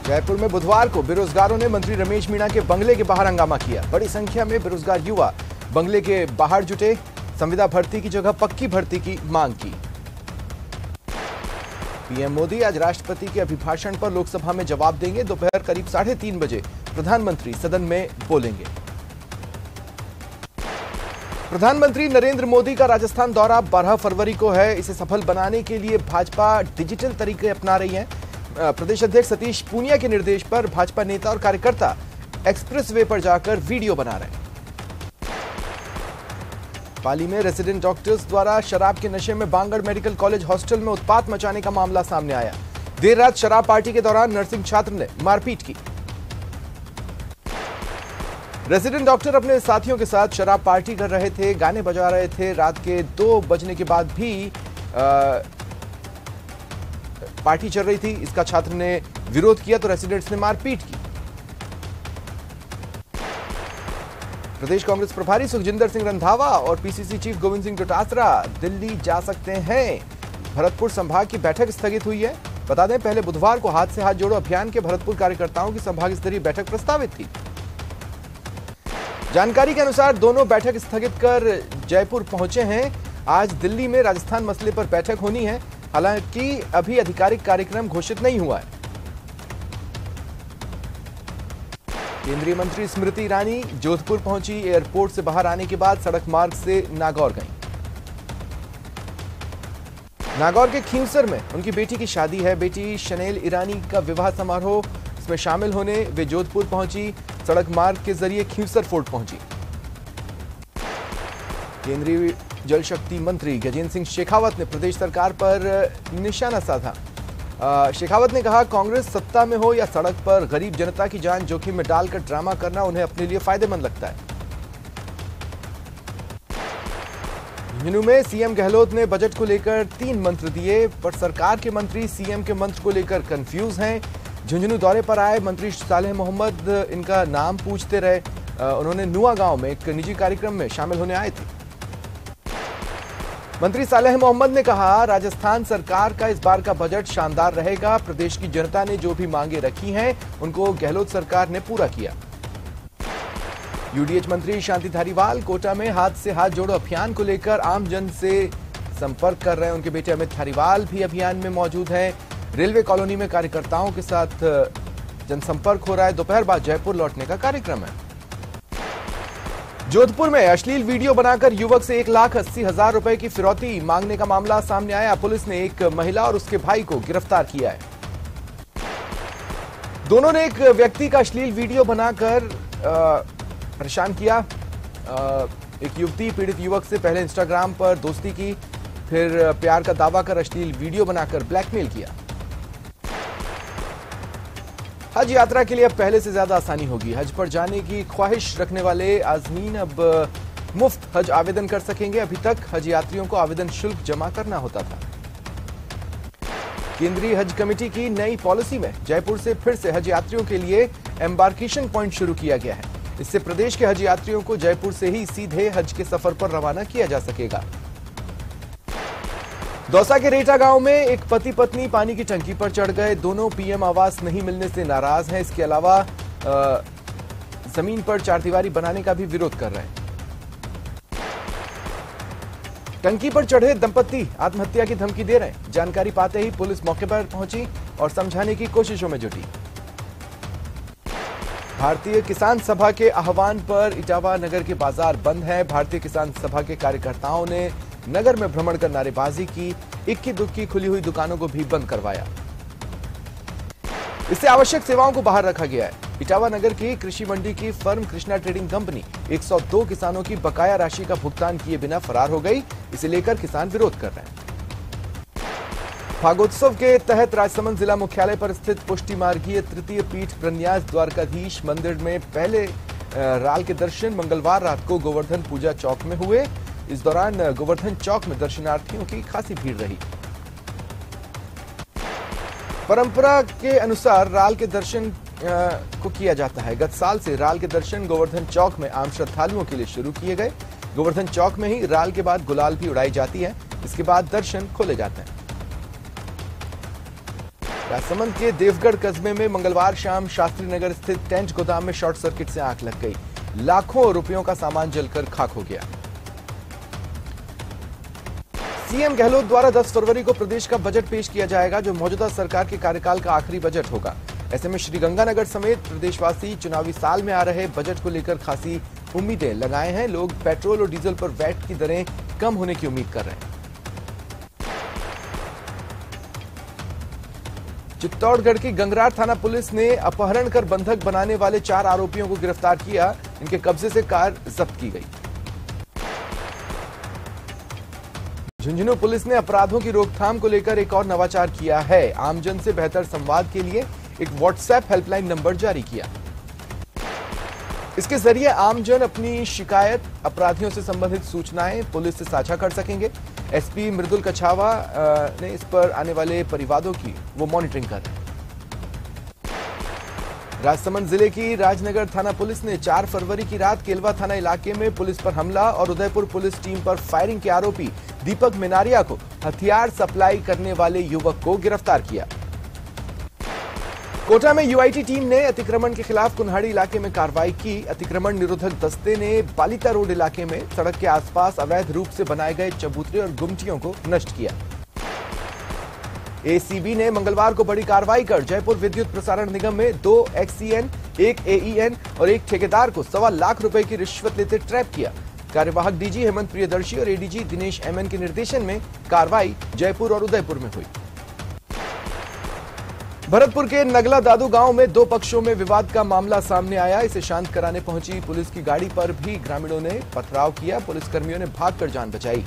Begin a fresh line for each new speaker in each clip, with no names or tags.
जयपुर में बुधवार को बेरोजगारों ने मंत्री रमेश मीणा के बंगले के बाहर हंगामा किया। बड़ी संख्या में बेरोजगार युवा बंगले के बाहर जुटे, संविदा भर्ती की जगह पक्की भर्ती की मांग की। पीएम मोदी आज राष्ट्रपति के अभिभाषण पर लोकसभा में जवाब देंगे। दोपहर करीब 3:30 बजे प्रधानमंत्री सदन में बोलेंगे। प्रधानमंत्री नरेंद्र मोदी का राजस्थान दौरा 12 फरवरी को है। इसे सफल बनाने के लिए भाजपा डिजिटल तरीके अपना रही है। प्रदेश अध्यक्ष सतीश पूनिया के निर्देश पर भाजपा नेता और कार्यकर्ता एक्सप्रेस वे पर जाकर वीडियो बना रहे हैं। पाली में रेजिडेंट डॉक्टर्स द्वारा शराब के नशे में बांगड़ मेडिकल कॉलेज हॉस्टल में उत्पात मचाने का मामला सामने आया। देर रात शराब पार्टी के दौरान नर्सिंग छात्र ने मारपीट की। रेजिडेंट डॉक्टर अपने साथियों के साथ शराब पार्टी कर रहे थे, गाने बजा रहे थे। रात के 2 बजने के बाद भी पार्टी चल रही थी। इसका छात्र ने विरोध किया तो रेजिडेंट्स ने मारपीट की। प्रदेश कांग्रेस प्रभारी सुखजिंदर सिंह रंधावा और पीसीसी चीफ गोविंद सिंह डोटासरा दिल्ली जा सकते हैं। भरतपुर संभाग की बैठक स्थगित हुई है। बता दें, पहले बुधवार को हाथ से हाथ जोड़ो अभियान के भरतपुर कार्यकर्ताओं की संभाग स्तरीय बैठक प्रस्तावित थी। जानकारी के अनुसार दोनों बैठक स्थगित कर जयपुर पहुंचे हैं। आज दिल्ली में राजस्थान मसले पर बैठक होनी है। हालांकि अभी आधिकारिक कार्यक्रम घोषित नहीं हुआ है। केंद्रीय मंत्री स्मृति ईरानी जोधपुर पहुंची। एयरपोर्ट से बाहर आने के बाद सड़क मार्ग से नागौर गईं। नागौर के खींवसर में उनकी बेटी की शादी है। बेटी शनेल ईरानी का विवाह समारोह इसमें शामिल होने वे जोधपुर पहुंची। सड़क मार्ग के जरिए खींवसर फोर्ट पहुंची। केंद्रीय जल शक्ति मंत्री गजेंद्र सिंह शेखावत ने प्रदेश सरकार पर निशाना साधा। शेखावत ने कहा, कांग्रेस सत्ता में हो या सड़क पर गरीब जनता की जान जोखिम में डालकर ड्रामा करना उन्हें अपने लिए फायदेमंद लगता है। झुंझुनू में सीएम गहलोत ने बजट को लेकर 3 मंत्र दिए, पर सरकार के मंत्री सीएम के मंत्र को लेकर कंफ्यूज हैं। झुंझुनू दौरे पर आए मंत्री सालेह मोहम्मद इनका नाम पूछते रहे। उन्होंने नुआ गांव में एक निजी कार्यक्रम में शामिल होने आए थे। मंत्री सालेह मोहम्मद ने कहा, राजस्थान सरकार का इस बार का बजट शानदार रहेगा। प्रदेश की जनता ने जो भी मांगे रखी हैं उनको गहलोत सरकार ने पूरा किया। यूडीएच मंत्री शांति धारीवाल कोटा में हाथ से हाथ जोड़ो अभियान को लेकर आम जन से संपर्क कर रहे हैं। उनके बेटे अमित धारीवाल भी अभियान में मौजूद हैं। रेलवे कॉलोनी में कार्यकर्ताओं के साथ जनसंपर्क हो रहा है। दोपहर बाद जयपुर लौटने का कार्यक्रम है। जोधपुर में अश्लील वीडियो बनाकर युवक से 1,80,000 रुपए की फिरौती मांगने का मामला सामने आया। पुलिस ने एक महिला और उसके भाई को गिरफ्तार किया है। दोनों ने एक व्यक्ति का अश्लील वीडियो बनाकर परेशान किया। एक युवती पीड़ित युवक से पहले इंस्टाग्राम पर दोस्ती की, फिर प्यार का दावा कर अश्लील वीडियो बनाकर ब्लैकमेल किया। हज यात्रा के लिए अब पहले से ज्यादा आसानी होगी। हज पर जाने की ख्वाहिश रखने वाले आज़मीन अब मुफ्त हज आवेदन कर सकेंगे। अभी तक हज यात्रियों को आवेदन शुल्क जमा करना होता था। केंद्रीय हज कमेटी की नई पॉलिसी में जयपुर से फिर से हज यात्रियों के लिए एम्बार्केशन पॉइंट शुरू किया गया है। इससे प्रदेश के हज यात्रियों को जयपुर से ही सीधे हज के सफर पर रवाना किया जा सकेगा। दौसा के रेटा गांव में एक पति पत्नी पानी की टंकी पर चढ़ गए। दोनों पीएम आवास नहीं मिलने से नाराज हैं। इसके अलावा जमीन पर चारदीवारी बनाने का भी विरोध कर रहे हैं। टंकी पर चढ़े दंपत्ति आत्महत्या की धमकी दे रहे हैं। जानकारी पाते ही पुलिस मौके पर पहुंची और समझाने की कोशिशों में जुटी। भारतीय किसान सभा के आह्वान पर इटावा नगर के बाजार बंद है। भारतीय किसान सभा के कार्यकर्ताओं ने नगर में भ्रमण कर नारेबाजी की। इक्की दुक्की खुली हुई दुकानों को भी बंद करवाया। इससे आवश्यक सेवाओं को बाहर रखा गया है। इटावा नगर की कृषि मंडी की फर्म कृष्णा ट्रेडिंग कंपनी 102 किसानों की बकाया राशि का भुगतान किए बिना फरार हो गई। इसे लेकर किसान विरोध कर रहे हैं। फागोत्सव के तहत राजसमंद जिला मुख्यालय पर स्थित पुष्टि मार्गीय तृतीय पीठ प्रन्यास द्वारकाधीश मंदिर में पहले राल के दर्शन मंगलवार रात को गोवर्धन पूजा चौक में हुए। इस दौरान गोवर्धन चौक में दर्शनार्थियों की खासी भीड़ रही। परंपरा के अनुसार राल के दर्शन को किया जाता है। गत साल से राल के दर्शन गोवर्धन चौक में आम श्रद्धालुओं के लिए शुरू किए गए। गोवर्धन चौक में ही राल के बाद गुलाल भी उड़ाई जाती है। इसके बाद दर्शन खोले जाते हैं। राजसमंद के देवगढ़ कस्बे में मंगलवार शाम शास्त्री नगर स्थित टेंट गोदाम में शॉर्ट सर्किट से आग लग गई। लाखों रुपयों का सामान जलकर खाक हो गया। सीएम गहलोत द्वारा 10 फरवरी को प्रदेश का बजट पेश किया जाएगा, जो मौजूदा सरकार के कार्यकाल का आखिरी बजट होगा। ऐसे में श्रीगंगानगर समेत प्रदेशवासी चुनावी साल में आ रहे बजट को लेकर खासी उम्मीदें लगाए हैं। लोग पेट्रोल और डीजल पर वैट की दरें कम होने की उम्मीद कर रहे हैं। चित्तौड़गढ़ की गंगरार थाना पुलिस ने अपहरण कर बंधक बनाने वाले 4 आरोपियों को गिरफ्तार किया। इनके कब्जे से कार जब्त की गई। झुंझुनू पुलिस ने अपराधों की रोकथाम को लेकर एक और नवाचार किया है। आमजन से बेहतर संवाद के लिए एक व्हाट्सएप हेल्पलाइन नंबर जारी किया। इसके जरिए आमजन अपनी शिकायत, अपराधियों से संबंधित सूचनाएं पुलिस से साझा कर सकेंगे। एसपी मृदुल कछावा ने इस पर आने वाले परिवादों की वो मॉनिटरिंग कर रहे हैं। राजसमंद जिले की राजनगर थाना पुलिस ने 4 फरवरी की रात केलवा थाना इलाके में पुलिस पर हमला और उदयपुर पुलिस टीम पर फायरिंग के आरोपी दीपक मिनारिया को हथियार सप्लाई करने वाले युवक को गिरफ्तार किया। कोटा में यूआईटी टीम ने अतिक्रमण के खिलाफ कुन्हाड़ी इलाके में कार्रवाई की। अतिक्रमण निरोधक दस्ते ने बालिता रोड इलाके में सड़क के आसपास अवैध रूप से बनाए गए चबूतरे और गुमटियों को नष्ट किया। एसीबी ने मंगलवार को बड़ी कार्रवाई कर जयपुर विद्युत प्रसारण निगम में 2 एक्सईएन, 1 एईएन और 1 ठेकेदार को 1.25 लाख रुपए की रिश्वत लेते ट्रैप किया। कार्यवाहक डीजी हेमंत प्रियदर्शी और एडीजी दिनेश एमएन के निर्देशन में कार्रवाई जयपुर और उदयपुर में हुई। भरतपुर के नगला दादू गांव में 2 पक्षों में विवाद का मामला सामने आया। इसे शांत कराने पहुंची पुलिस की गाड़ी पर भी ग्रामीणों ने पथराव किया। पुलिसकर्मियों ने भागकर जान बचाई।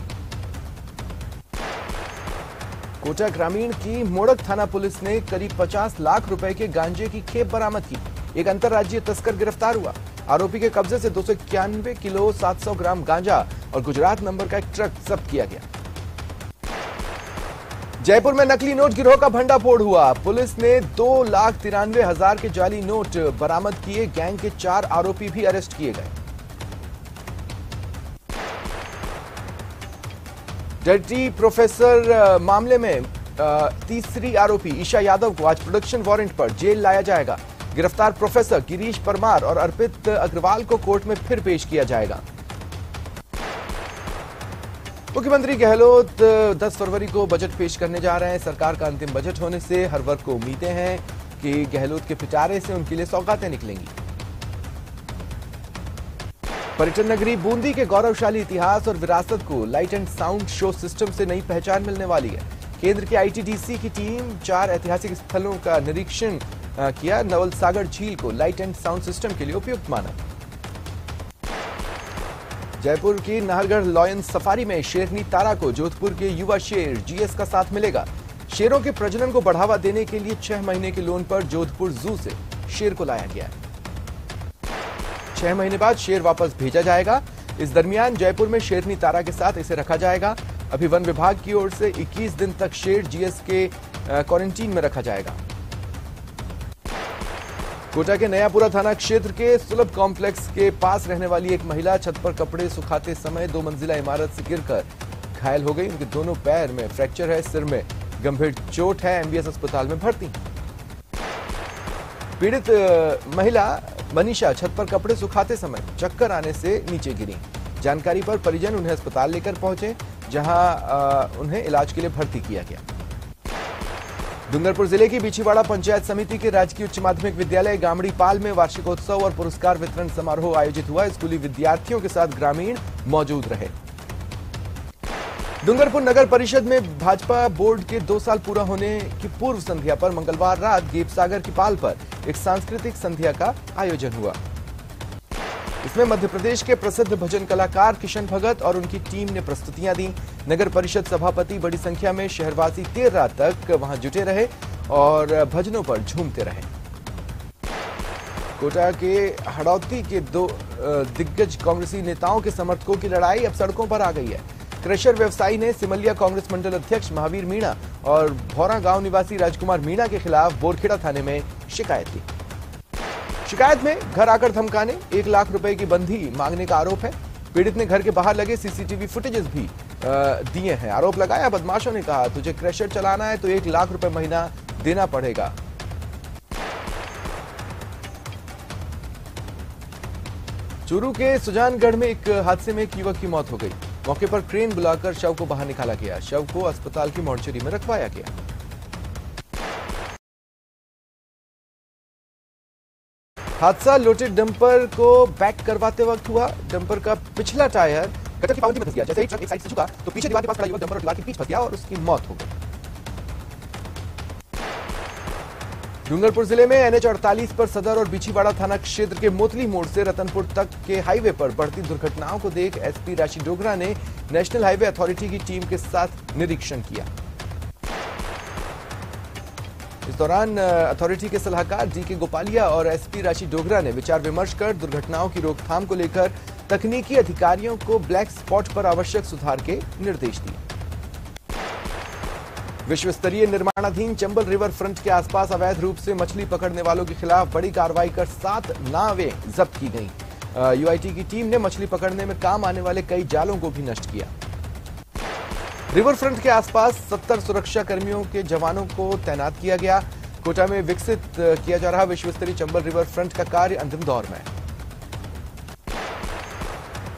कोटा ग्रामीण की मोड़क थाना पुलिस ने करीब 50 लाख रुपए के गांजे की खेप बरामद की। एक अंतर्राज्यीय तस्कर गिरफ्तार हुआ। आरोपी के कब्जे से 291 किलो 700 ग्राम गांजा और गुजरात नंबर का एक ट्रक जब्त किया गया। जयपुर में नकली नोट गिरोह का भंडाफोड़ हुआ। पुलिस ने 2,93,000 के जाली नोट बरामद किए। गैंग के 4 आरोपी भी अरेस्ट किए गए। डर्टी प्रोफेसर मामले में तीसरी आरोपी ईशा यादव को आज प्रोडक्शन वारंट पर जेल लाया जाएगा। गिरफ्तार प्रोफेसर गिरीश परमार और अर्पित अग्रवाल को कोर्ट में फिर पेश किया जाएगा। मुख्यमंत्री गहलोत 10 फरवरी को बजट पेश करने जा रहे हैं। सरकार का अंतिम बजट होने से हर वर्ग को उम्मीदें हैं कि गहलोत के पिटारे से उनके लिए सौगातें निकलेंगी। पर्यटन नगरी बूंदी के गौरवशाली इतिहास और विरासत को light and sound show system से नई पहचान मिलने वाली है। केंद्र की आईटीडीसी की टीम 4 ऐतिहासिक स्थलों का निरीक्षण किया। नवल सागर झील को लाइट एंड साउंड सिस्टम के लिए उपयुक्त माना। जयपुर की नाहरगढ़ लॉयन सफारी में शेरनी तारा को जोधपुर के युवा शेर जीएस का साथ मिलेगा। शेरों के प्रजनन को बढ़ावा देने के लिए 6 महीने के लोन पर जोधपुर जू से शेर को लाया गया। 6 महीने बाद शेर वापस भेजा जाएगा। इस दरमियान जयपुर में शेरनी तारा के साथ इसे रखा जाएगा। अभी वन विभाग की ओर से 21 दिन तक शेर जीएस के क्वारंटीन में रखा जाएगा। कोटा के नयापुरा थाना क्षेत्र के सुलभ कॉम्प्लेक्स के पास रहने वाली एक महिला छत पर कपड़े सुखाते समय 2 मंजिला इमारत से गिरकर घायल हो गई। उनके दोनों पैर में फ्रैक्चर है, सिर में गंभीर चोट है। एमबीएस अस्पताल में भर्ती। पीड़ित महिला मनीषा छत पर कपड़े सुखाते समय चक्कर आने से नीचे गिरी। जानकारी पर परिजन उन्हें अस्पताल लेकर पहुंचे, जहां उन्हें इलाज के लिए भर्ती किया गया। डूंगरपुर जिले की बिछीवाड़ा पंचायत समिति के राजकीय उच्च माध्यमिक विद्यालय गामड़ीपाल में वार्षिकोत्सव और पुरस्कार वितरण समारोह आयोजित हुआ। स्कूली विद्यार्थियों के साथ ग्रामीण मौजूद रहे। डूंगरपुर नगर परिषद में भाजपा बोर्ड के 2 साल पूरा होने की पूर्व संध्या पर मंगलवार रात गेपसागर की पाल पर एक सांस्कृतिक संध्या का आयोजन हुआ। इसमें मध्य प्रदेश के प्रसिद्ध भजन कलाकार किशन भगत और उनकी टीम ने प्रस्तुतियां दी। नगर परिषद सभापति बड़ी संख्या में शहरवासी देर रात तक वहां जुटे रहे और भजनों पर झूमते रहे। कोटा के हड़ौती के 2 दिग्गज कांग्रेसी नेताओं के समर्थकों की लड़ाई अब सड़कों पर आ गई है। क्रशर व्यवसायी ने सिमलिया कांग्रेस मंडल अध्यक्ष महावीर मीणा और भौरा गांव निवासी राजकुमार मीणा के खिलाफ बोरखेड़ा थाने में शिकायत दी। शिकायत में घर आकर धमकाने, 1 लाख रुपए की बंधी मांगने का आरोप है। पीड़ित ने घर के बाहर लगे सीसीटीवी फुटेजेस भी दिए हैं। आरोप लगाया बदमाशों ने कहा, तुझे क्रशर चलाना है तो 1 लाख रुपए महीना देना पड़ेगा। चूरू के सुजानगढ़ में एक हादसे में एक युवक की मौत हो गई। मौके पर क्रेन बुलाकर शव को बाहर निकाला गया। शव को अस्पताल की मोर्चरी में रखवाया गया। हादसा लोडेड डंपर को बैक करवाते वक्त हुआ। डंपर का पिछला टायर गटर की पावती में फंस गया। जैसे ही ट्रक एक साइड से झुका तो पीछे दीवार के पास खड़ा युवक डंपर और दीवार के बीच फंस गया और उसकी मौत हो गई। डूंगरपुर जिले में NH 48 पर सदर और बिछीवाड़ा थाना क्षेत्र के मोतली मोड़ से रतनपुर तक के हाईवे पर बढ़ती दुर्घटनाओं को देख SP राशि डोगरा ने नेशनल हाईवे अथॉरिटी की टीम के साथ निरीक्षण किया। इस दौरान अथॉरिटी के सलाहकार DK गोपालिया और SP राशि डोगरा ने विचार विमर्श कर दुर्घटनाओं की रोकथाम को लेकर तकनीकी अधिकारियों को ब्लैक स्पॉट पर आवश्यक सुधार के निर्देश दिए। विश्व स्तरीय निर्माणाधीन चंबल रिवर फ्रंट के आसपास अवैध रूप से मछली पकड़ने वालों के खिलाफ बड़ी कार्रवाई कर 7 नावें जब्त की गईं। UIT की टीम ने मछली पकड़ने में काम आने वाले कई जालों को भी नष्ट किया। रिवर फ्रंट के आसपास 70 सुरक्षा कर्मियों के जवानों को तैनात किया गया। कोटा में विकसित किया जा रहा विश्व स्तरीय चंबल रिवर फ्रंट का कार्य अंतिम दौर में।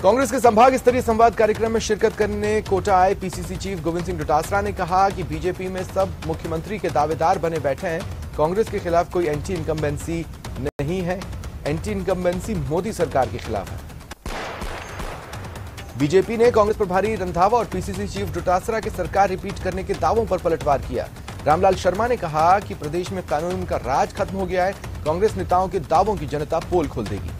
कांग्रेस के संभाग स्तरीय संवाद कार्यक्रम में शिरकत करने कोटा आए PCC चीफ गोविंद सिंह डोटासरा ने कहा कि बीजेपी में सब मुख्यमंत्री के दावेदार बने बैठे हैं। कांग्रेस के खिलाफ कोई एंटी इनकम्बेंसी नहीं है। एंटी इनकम्बेंसी मोदी सरकार के खिलाफ है। बीजेपी ने कांग्रेस प्रभारी रंधावा और PCC चीफ डोटासरा के सरकार रिपीट करने के दावों पर पलटवार किया। रामलाल शर्मा ने कहा कि प्रदेश में कानून का राज खत्म हो गया है। कांग्रेस नेताओं के दावों की जनता पोल खोल देगी।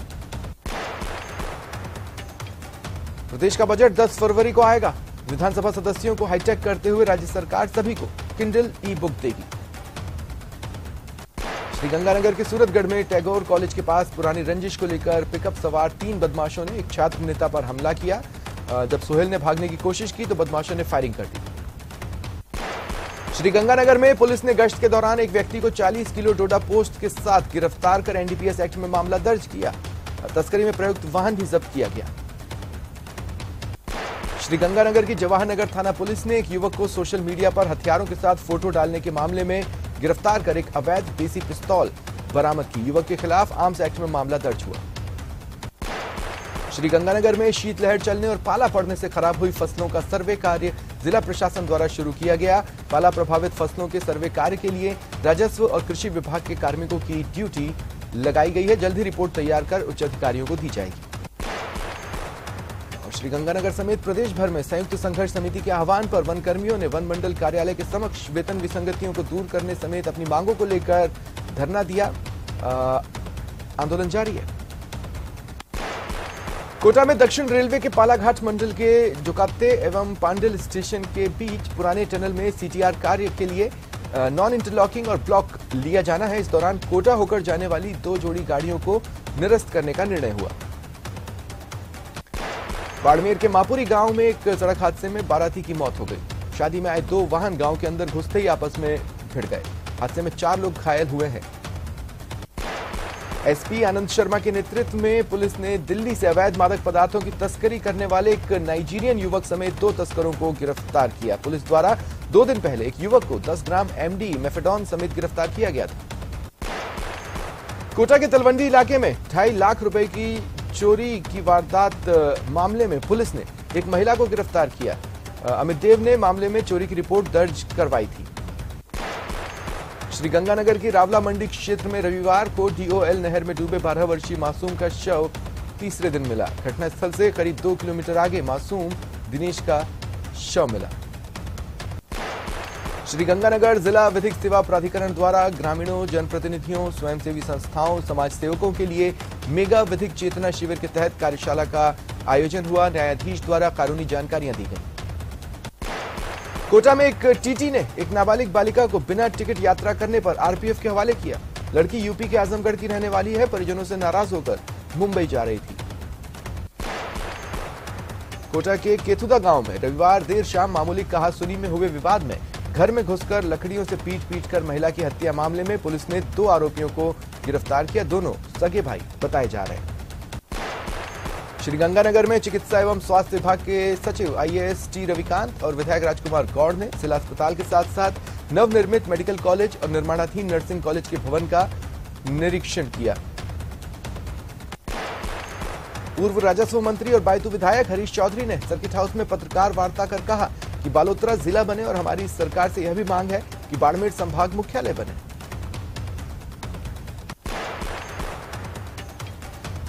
प्रदेश का बजट 10 फरवरी को आएगा। विधानसभा सदस्यों को हाईटेक करते हुए राज्य सरकार सभी को किंडल ई-बुक देगी। श्रीगंगानगर के सूरतगढ़ में टैगोर कॉलेज के पास पुरानी रंजिश को लेकर पिकअप सवार 3 बदमाशों ने एक छात्र नेता पर हमला किया। जब सोहेल ने भागने की कोशिश की तो बदमाशों ने फायरिंग कर दी। श्रीगंगानगर में पुलिस ने गश्त के दौरान एक व्यक्ति को 40 किलो डोडा पोस्ट के साथ गिरफ्तार कर NDPS एक्ट में मामला दर्ज किया। तस्करी में प्रयुक्त वाहन भी जब्त किया गया। श्रीगंगानगर की जवाहर नगर थाना पुलिस ने एक युवक को सोशल मीडिया पर हथियारों के साथ फोटो डालने के मामले में गिरफ्तार कर एक अवैध देसी पिस्तौल बरामद की। युवक के खिलाफ आर्म्स एक्ट में मामला दर्ज हुआ। श्रीगंगानगर में शीतलहर चलने और पाला पड़ने से खराब हुई फसलों का सर्वे कार्य जिला प्रशासन द्वारा शुरू किया गया। पाला प्रभावित फसलों के सर्वे कार्य के लिए राजस्व और कृषि विभाग के कार्मिकों की ड्यूटी लगाई गई है। जल्द ही रिपोर्ट तैयार कर उच्च अधिकारियों को दी जाएगी। श्रीगंगानगर समेत प्रदेश भर में संयुक्त संघर्ष समिति के आह्वान पर वन कर्मियों ने वन मंडल कार्यालय के समक्ष वेतन विसंगतियों को दूर करने समेत अपनी मांगों को लेकर धरना दिया। आंदोलन जारी है। कोटा में दक्षिण रेलवे के पालाघाट मंडल के जोकाते एवं पांडिल स्टेशन के बीच पुराने टनल में CTR कार्य के लिए नॉन इंटरलॉकिंग और ब्लॉक लिया जाना है। इस दौरान कोटा होकर जाने वाली 2 जोड़ी गाड़ियों को निरस्त करने का निर्णय हुआ। बाड़मेर के मापुरी गांव में एक सड़क हादसे में बाराती की मौत हो गई। शादी में आए 2 वाहन गांव के अंदर घुसते ही आपस में भिड़ गए। हादसे में 4 लोग घायल हुए हैं। SP आनंद शर्मा के नेतृत्व में पुलिस ने दिल्ली से अवैध मादक पदार्थों की तस्करी करने वाले एक नाइजीरियन युवक समेत 2 तस्करों को गिरफ्तार किया। पुलिस द्वारा 2 दिन पहले एक युवक को 10 ग्राम MD मेफेडॉन समेत गिरफ्तार किया गया था। कोटा के तलवंडी इलाके में 2.5 लाख रुपए की चोरी की वारदात मामले में पुलिस ने एक महिला को गिरफ्तार किया। अमित देव ने मामले में चोरी की रिपोर्ट दर्ज करवाई थी। श्रीगंगानगर की रावला मंडी क्षेत्र में रविवार को DOL नहर में डूबे 12 वर्षीय मासूम का शव तीसरे दिन मिला। घटनास्थल से करीब 2 किलोमीटर आगे मासूम दिनेश का शव मिला। श्रीगंगानगर जिला विधिक सेवा प्राधिकरण द्वारा ग्रामीणों, जनप्रतिनिधियों, स्वयंसेवी संस्थाओं, समाज सेवकों के लिए मेगा विधिक चेतना शिविर के तहत कार्यशाला का आयोजन हुआ। न्यायाधीश द्वारा कानूनी जानकारियां दी गई। कोटा में एक TT ने एक नाबालिग बालिका को बिना टिकट यात्रा करने पर RPF के हवाले किया। लड़की यूपी के आजमगढ़ की रहने वाली है। परिजनों से नाराज होकर मुंबई जा रही थी। कोटा के केतुदा गांव में रविवार देर शाम मामूली कहासुनी में हुए विवाद में घर में घुसकर लकड़ियों से पीट कर महिला की हत्या मामले में पुलिस ने 2 आरोपियों को गिरफ्तार किया। दोनों सगे भाई बताए जा रहे हैं। श्रीगंगानगर में चिकित्सा एवं स्वास्थ्य विभाग के सचिव IAS T रविकांत और विधायक राजकुमार गौड़ ने जिला अस्पताल के साथ साथ नवनिर्मित मेडिकल कॉलेज और निर्माणाधीन नर्सिंग कॉलेज के भवन का निरीक्षण किया। पूर्व राजस्व मंत्री और बायतू विधायक हरीश चौधरी ने सर्किट हाउस में पत्रकार वार्ता कर कहा कि बालोतरा जिला बने और हमारी सरकार से यह भी मांग है कि बाड़मेर संभाग मुख्यालय बने।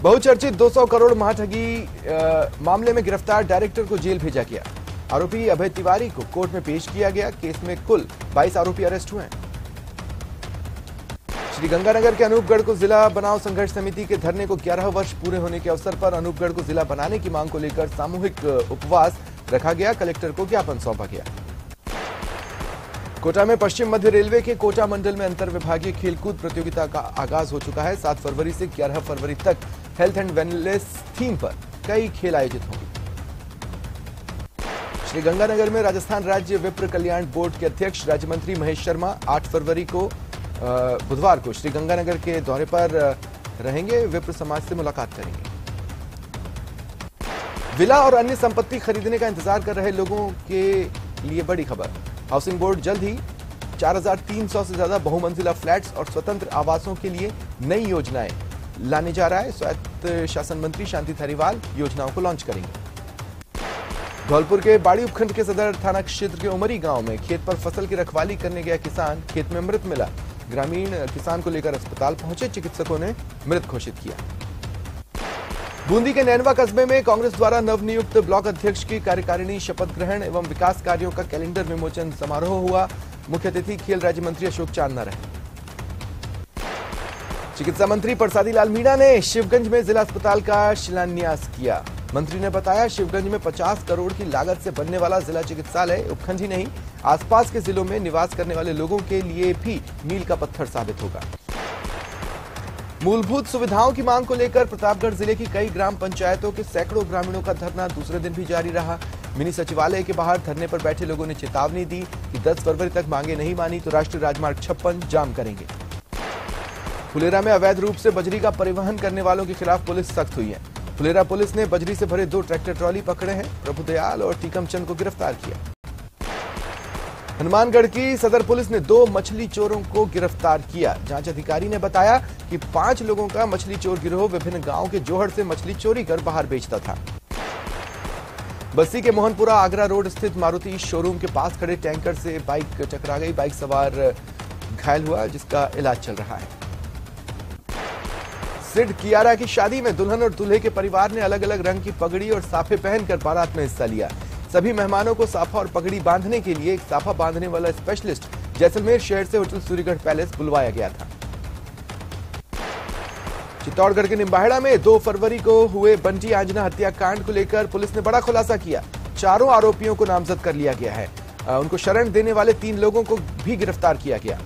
बहुचर्चित 200 करोड़ महाठगी मामले में गिरफ्तार डायरेक्टर को जेल भेजा गया। आरोपी अभय तिवारी को कोर्ट में पेश किया गया। केस में कुल 22 आरोपी अरेस्ट हुए हैं। श्रीगंगानगर के अनूपगढ़ को जिला बनाओ संघर्ष समिति के धरने को 11 वर्ष पूरे होने के अवसर पर अनूपगढ़ को जिला बनाने की मांग को लेकर सामूहिक उपवास रखा गया। कलेक्टर को ज्ञापन सौंपा गया। कोटा में पश्चिम मध्य रेलवे के कोटा मंडल में अंतर विभागीय खेलकूद प्रतियोगिता का आगाज हो चुका है। 7 फरवरी से 11 फरवरी तक हेल्थ एंड वेलनेस थीम पर कई खेल आयोजित होंगे। श्रीगंगानगर में राजस्थान राज्य विप्र कल्याण बोर्ड के अध्यक्ष राज्य मंत्री महेश शर्मा 8 फरवरी को बुधवार को श्रीगंगानगर के दौरे पर रहेंगे। विप्र समाज से मुलाकात करेंगे। विला और अन्य संपत्ति खरीदने का इंतजार कर रहे लोगों के लिए बड़ी खबर। हाउसिंग बोर्ड जल्द ही 4300 से ज्यादा बहुमंजिला फ्लैट्स और स्वतंत्र आवासों के लिए नई योजनाएं लाने जा रहा है। स्वायत्त शासन मंत्री शांति धारीवाल योजनाओं को लॉन्च करेंगे। धौलपुर के बाड़ी उपखंड के सदर थाना क्षेत्र के उमरी गांव में खेत पर फसल की रखवाली करने गया किसान खेत में मृत मिला। ग्रामीण किसान को लेकर अस्पताल पहुंचे। चिकित्सकों ने मृत घोषित किया। बूंदी के नैनवा कस्बे में कांग्रेस द्वारा नवनियुक्त ब्लॉक अध्यक्ष की कार्यकारिणी शपथ ग्रहण एवं विकास कार्यों का कैलेंडर विमोचन समारोह हुआ। मुख्य अतिथि खेल राज्य मंत्री अशोक चांदना रहे। चिकित्सा मंत्री परसादी लाल मीणा ने शिवगंज में जिला अस्पताल का शिलान्यास किया। मंत्री ने बताया शिवगंज में 50 करोड़ की लागत से बनने वाला जिला चिकित्सालय उपखंड ही नहीं आसपास के जिलों में निवास करने वाले लोगों के लिए भी मील का पत्थर साबित होगा। मूलभूत सुविधाओं की मांग को लेकर प्रतापगढ़ जिले की कई ग्राम पंचायतों के सैकड़ों ग्रामीणों का धरना दूसरे दिन भी जारी रहा। मिनी सचिवालय के बाहर धरने पर बैठे लोगों ने चेतावनी दी कि 10 फरवरी तक मांगे नहीं मानी तो राष्ट्रीय राजमार्ग 56 जाम करेंगे। फुलेरा में अवैध रूप से बजरी का परिवहन करने वालों के खिलाफ पुलिस सख्त हुई है। फुलेरा पुलिस ने बजरी से भरे 2 ट्रैक्टर ट्रॉली पकड़े हैं। प्रभुदयाल और टीकमचंद को गिरफ्तार किया। हनुमानगढ़ की सदर पुलिस ने 2 मछली चोरों को गिरफ्तार किया। जांच अधिकारी ने बताया कि 5 लोगों का मछली चोर गिरोह विभिन्न गांवों के जोहड़ से मछली चोरी कर बाहर बेचता था। बस्ती के मोहनपुरा आगरा रोड स्थित मारुति शोरूम के पास खड़े टैंकर से बाइक टकरा गई। बाइक सवार घायल हुआ जिसका इलाज चल रहा है। सिड कियारा की शादी में दुल्हन और दूल्हे के परिवार ने अलग अलग रंग की पगड़ी और साफे पहनकर बारात में हिस्सा लिया। सभी मेहमानों को साफा और पगड़ी बांधने के लिए एक साफा बांधने वाला स्पेशलिस्ट जैसलमेर शहर से होटल सूर्यगढ़ पैलेस बुलवाया गया था। चित्तौड़गढ़ के निम्बाहेड़ा में 2 फरवरी को हुए बंटी आंजना हत्याकांड को लेकर पुलिस ने बड़ा खुलासा किया। 4 आरोपियों को नामजद कर लिया गया है। उनको शरण देने वाले 3 लोगों को भी गिरफ्तार किया गया।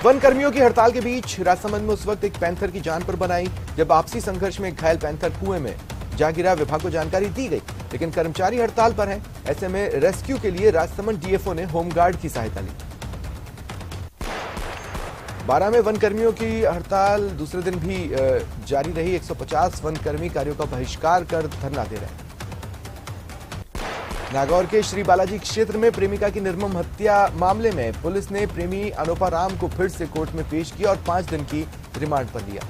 वन कर्मियों की हड़ताल के बीच राजसमंद में उस वक्त एक पैंथर की जान पर बनाई जब आपसी संघर्ष में घायल पैंथर कुएं में जा गिरा। विभाग को जानकारी दी गई लेकिन कर्मचारी हड़ताल पर हैं। ऐसे में रेस्क्यू के लिए राजसमंद डीएफओ ने होमगार्ड की सहायता ली। 12 में वन कर्मियों की हड़ताल दूसरे दिन भी जारी रही। 150 वन कर्मी कार्यों का बहिष्कार कर धरना दे रहे हैं। नागौर के श्री बालाजी क्षेत्र में प्रेमिका की निर्मम हत्या मामले में पुलिस ने प्रेमी अनोपा राम को फिर से कोर्ट में पेश किया और 5 दिन की रिमांड पर लिया।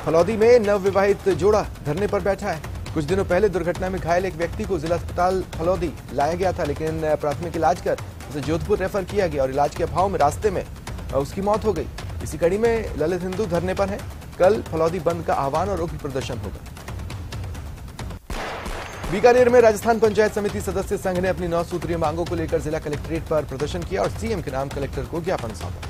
फलौदी में नवविवाहित जोड़ा धरने पर बैठा है। कुछ दिनों पहले दुर्घटना में घायल एक व्यक्ति को जिला अस्पताल फलौदी लाया गया था लेकिन प्राथमिक इलाज कर उसे जोधपुर रेफर किया गया और इलाज के अभाव में रास्ते में उसकी मौत हो गई। इसी कड़ी में ललित हिंदू धरने पर है। कल फलौदी बंद का आह्वान और उग्र प्रदर्शन होगा। बीकानेर में राजस्थान पंचायत समिति सदस्य संघ ने अपनी 9 सूत्रीय मांगों को लेकर जिला कलेक्ट्रेट पर प्रदर्शन किया और सीएम के नाम कलेक्टर को ज्ञापन सौंपा।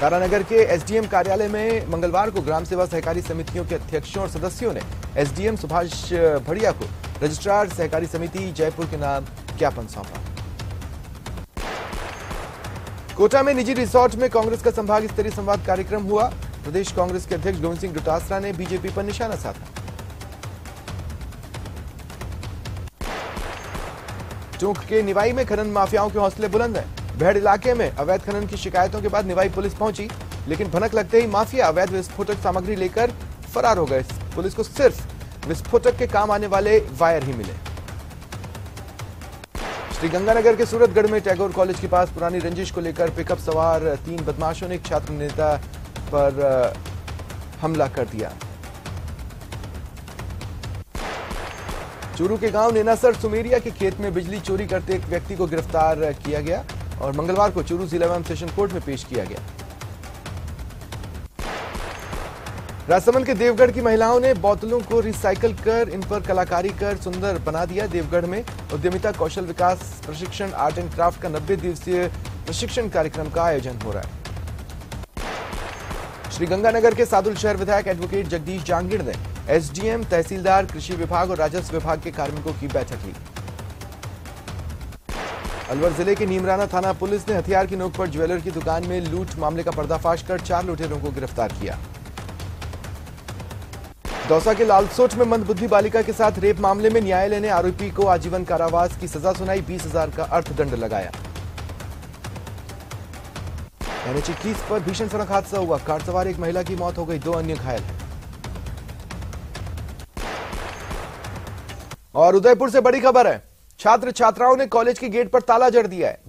तारानगर के एसडीएम कार्यालय में मंगलवार को ग्राम सेवा सहकारी समितियों के अध्यक्षों और सदस्यों ने एसडीएम सुभाष भड़िया को रजिस्ट्रार सहकारी समिति जयपुर के नाम ज्ञापन सौंपा। कोटा में निजी रिसोर्ट में कांग्रेस का संभाग स्तरीय संवाद कार्यक्रम हुआ। प्रदेश कांग्रेस के अध्यक्ष गोविंद सिंह डोटासरा ने बीजेपी पर निशाना साधा। टोंक के निवाई में खनन माफियाओं के हौसले बुलंद हैं। भेड़ इलाके में अवैध खनन की शिकायतों के बाद निवाई पुलिस पहुंची लेकिन भनक लगते ही माफिया अवैध विस्फोटक सामग्री लेकर फरार हो गए। पुलिस को सिर्फ विस्फोटक के काम आने वाले वायर ही मिले। श्रीगंगानगर के सूरतगढ़ में टैगोर कॉलेज के पास पुरानी रंजिश को लेकर पिकअप सवार 3 बदमाशों ने एक छात्र नेता पर हमला कर दिया। चूरू के गांव नेनासर सुमेरिया के खेत में बिजली चोरी करते एक व्यक्ति को गिरफ्तार किया गया और मंगलवार को चूरू जिला एवं सेशन कोर्ट में पेश किया गया। राजसमंद के देवगढ़ की महिलाओं ने बोतलों को रिसाइकल कर इन पर कलाकारी कर सुंदर बना दिया। देवगढ़ में उद्यमिता कौशल विकास प्रशिक्षण आर्ट एंड क्राफ्ट का 90 दिवसीय प्रशिक्षण कार्यक्रम का आयोजन हो रहा है। श्रीगंगानगर के सादुल शहर विधायक एडवोकेट जगदीश जांगीड़ ने एसडीएम, तहसीलदार, कृषि विभाग और राजस्व विभाग के कार्मिकों की बैठक ली। अलवर जिले के नीमराना थाना पुलिस ने हथियार की नोक पर ज्वेलर की दुकान में लूट मामले का पर्दाफाश कर 4 लुटेरों को गिरफ्तार किया। दौसा के लालसोट में मंदबुद्धि बालिका के साथ रेप मामले में न्यायालय ने आरोपी को आजीवन कारावास की सजा सुनाई, 20,000 का अर्थदंड लगाया। NH 21 पर भीषण सड़क हादसा हुआ, कार सवार एक महिला की मौत हो गई, 2 अन्य घायल हैं। और उदयपुर से बड़ी खबर है, छात्र छात्राओं ने कॉलेज के गेट पर ताला जड़ दिया है।